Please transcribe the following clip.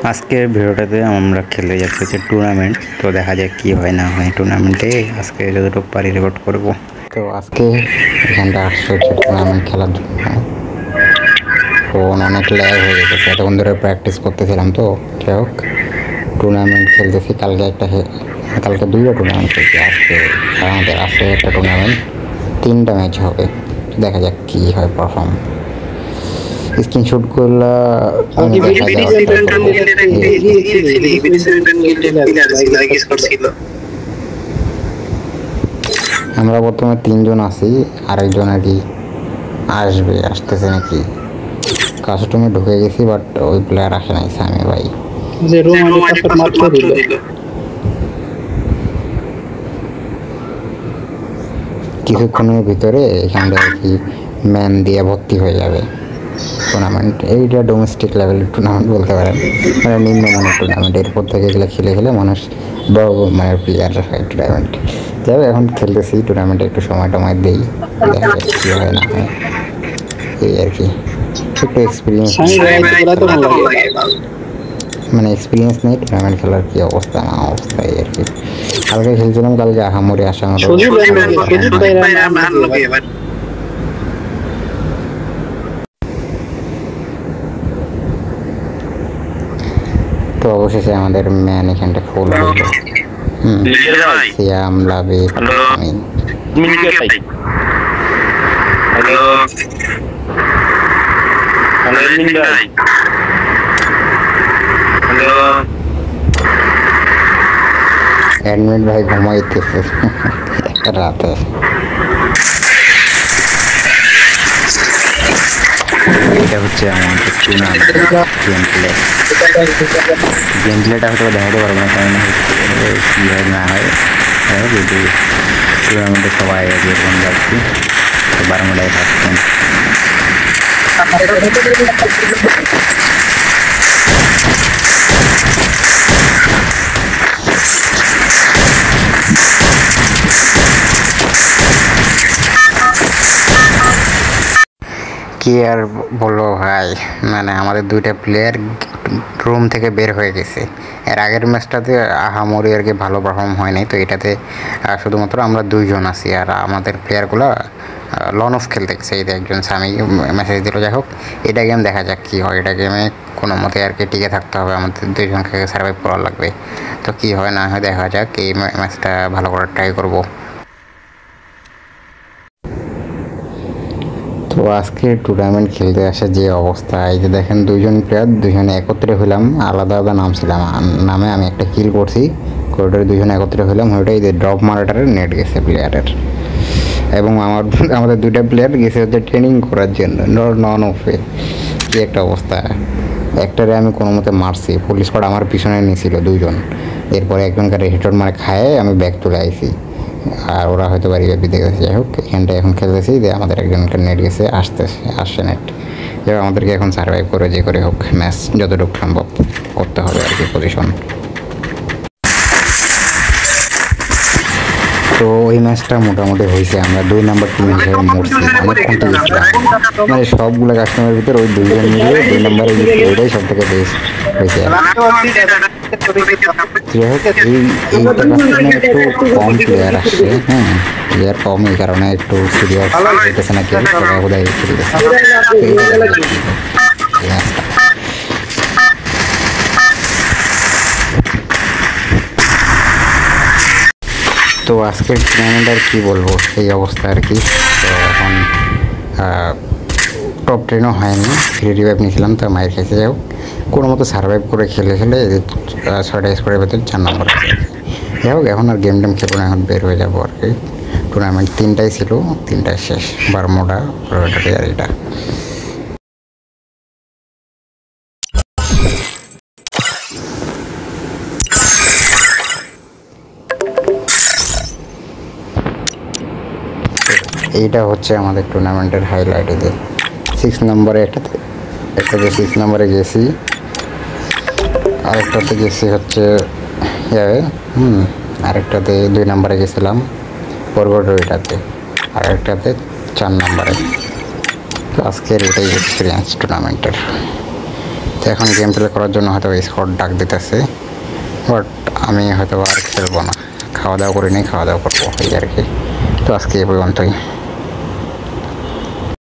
আজকের ভিডিওটাতে আমরা খেলে যাচ্ছি হচ্ছে টুর্নামেন্ট। তো দেখা যায় কি হয় না হয় টুর্নামেন্টে। আজকে যতটুকু পারি রেকর্ড করব। তো আজকে এখানটা আসছে হচ্ছে টুর্নামেন্ট খেলার জন্য। ফোন অনেক ল্যাগ হয়ে গেছে, এতক্ষণ ধরে প্র্যাকটিস করতেছিলাম। তো যাই হোক, টুর্নামেন্ট খেলতেছি। কালকে দুইটা টুর্নামেন্ট খেলছি। আজকে আমাদের আছে একটা টুর্নামেন্ট, 3টা ম্যাচ হবে। দেখা যাক কি হয় পারফর্ম। স্ক্রিনশটগুলো আমি আমরা বর্তমানে 3জন আছি, আরেকজন আর কি আসতেছে নাকি। কাস্টমে ঢুকে গেছি, বাট ওই প্লেয়ার আসে নাই। সামি ভাই কিছুক্ষণের ভিতরে এখানটা আর কি ম্যান দিয়ে ভর্তি হয়ে যাবে টুর্নামেন্ট। এইটা ডোমেস্টিক লেভেলের টুর্নামেন্ট বলতে পারেন, মানে নিম্নমানের টুর্নামেন্ট। এরপর থেকে এগুলো খেলে মানুষ বড় মানের প্লেয়ার হয় টুর্নামেন্ট। যাই হোক, এখন খেলতেছি টুর্নামেন্টে, একটু সময় দিই, দেখা যাক কী হয় না হয়। এই আর কি একটু এক্সপিরিয়েন্স, মানে এক্সপিরিয়েন্স নেই টুর্নামেন্ট খেলার। কি অবস্থা না অবস্থা এই আর কি। কালকে খেলছিলাম, কালকে আহামরি আসা আমার। তো অবশেষে আমাদের ম্যান এখানটা ফুল হইল। সিয়াম লাবিব আমিন। অ্যাডমিট ভাই ঘুমাইতেছে রাতে। এটা হচ্ছে আমাদের গেম প্লেটা হয়তো দেখাতে পারবো না, কারণ কী হয় না হয়। যদি টুর্নামেন্টে সবাই যেরকম যাচ্ছি, বারমুডায় থাকছেন। কি আর বলবো ভাই, মানে আমাদের 2টা প্লেয়ার রুম থেকে বের হয়ে গেছে। এর আগের ম্যাচটাতে আহামরি আর কি ভালো পারফর্ম হয়নি। তো এটাতে শুধুমাত্র আমরা 2জন আছি, আর আমাদের প্লেয়ারগুলো লন অফ খেলতে গেছে। এই একজন স্বামী মেসেজ দিল। যাই হোক, এটা গেম দেখা যাক কী হয়। এটা গেমে কোনো মতে আর কি টিকে থাকতে হবে, আমাদের 2জনকে সার্ভাইভ করা লাগবে। তো কী হয় না হয় দেখা যাক। এই ম্যাচটা ভালো করে ট্রাই করব। তো আজকে টুর্নামেন্ট খেলতে আসে যে অবস্থা, এই যে দেখেন 2জন প্লেয়ার, 2জনে একত্রে হইলাম। আলাদা আলাদা নাম ছিলাম, নামে আমি একটা কিল করছি। করিডোরে 2জনে একত্রে হইলাম। ওইটাই যে ড্রপ মারাটারে নেট গেছে প্লেয়ারের। এবং আমাদের 2টা প্লেয়ার গেছে হচ্ছে ট্রেনিং করার জন্য নন অফে। কি একটা অবস্থা। একটারে আমি কোনো মতে মারছি, পুলিশ স্কোয়াড আমার পিছনে নিয়েছিল 2জন। এরপরে একজনকে হেডশট মারে খায় আমি ব্যাক চলে আইছি, আর ওরা হয়তো বাড়ি বিতে গেছে। যাই হোক, এখানটা এখন খেলতেছি যে আমাদের একজনকে নেট গেছে, আসছে নেট। যাই হোক, আমাদেরকে এখন সার্ভাইভ করে যে করে হোক ম্যাচ যতটুকু সম্ভব করতে হবে আর কি পজিশন। তো ওই ম্যাচটা মোটামুটি হয়েছে। আমরা 2 নাম্বার টিম হিসেবে মরছি, অনেকক্ষণ টিকেছিলাম। মানে সবগুলো কাস্টমারের ভিতরে ওই 2জন মিলে 2 নাম্বারে গেছে, ওইটাই সব থেকে বেস্ট হয়েছে। যাই হোক, এইটা কাস্টমার একটু কম প্লেয়ার আসছে। হ্যাঁ, প্লেয়ার কম, এই কারণে একটু সিরিয়াস হইতেছে না। কেউ সবাই বোধহয় খেলতেছে এই ম্যাচটা। তো আজকের টুর্নামেন্ট আর কী বলবো, এই অবস্থা আর কি। তো এখন টপ 10ও হয়নি, ফ্রি রিভাইভ নিয়েছিলাম, তো মায়ের খেয়েছে। যাই হোক, কোনো মতো সার্ভাইভ করে খেলে 6টা স্কোরের ভেতরে 4 নম্বর আছে। যাই হোক, এখন আর গেম খেলবো না, এখন বের হয়ে যাবো আর কি। টুর্নামেন্ট 3টাই ছিল, 3টায় শেষ। বারমুডা, রোটারি আর এটা। এইটা হচ্ছে আমাদের টুর্নামেন্টের হাইলাইট। এদের 6 নম্বরে একটাতে 6 নম্বরে গেছি, আরেকটাতে গেছি হচ্ছে আরেকটাতে 2 নম্বরে গেছিলাম পরবর্তীটাতে, আরেকটাতে 4 নম্বরে। তো আজকের এটাই এক্সপিরিয়েন্স টুর্নামেন্টের। তো এখন গেম প্লে করার জন্য হয়তো স্কোয়াড ডাক দিতেছে, বাট আমি হয়তো আর খেলবো না, খাওয়া দাওয়া করিনি, খাওয়া দাওয়া করবো এই আর কি। তো আজকে এই পর্যন্তই।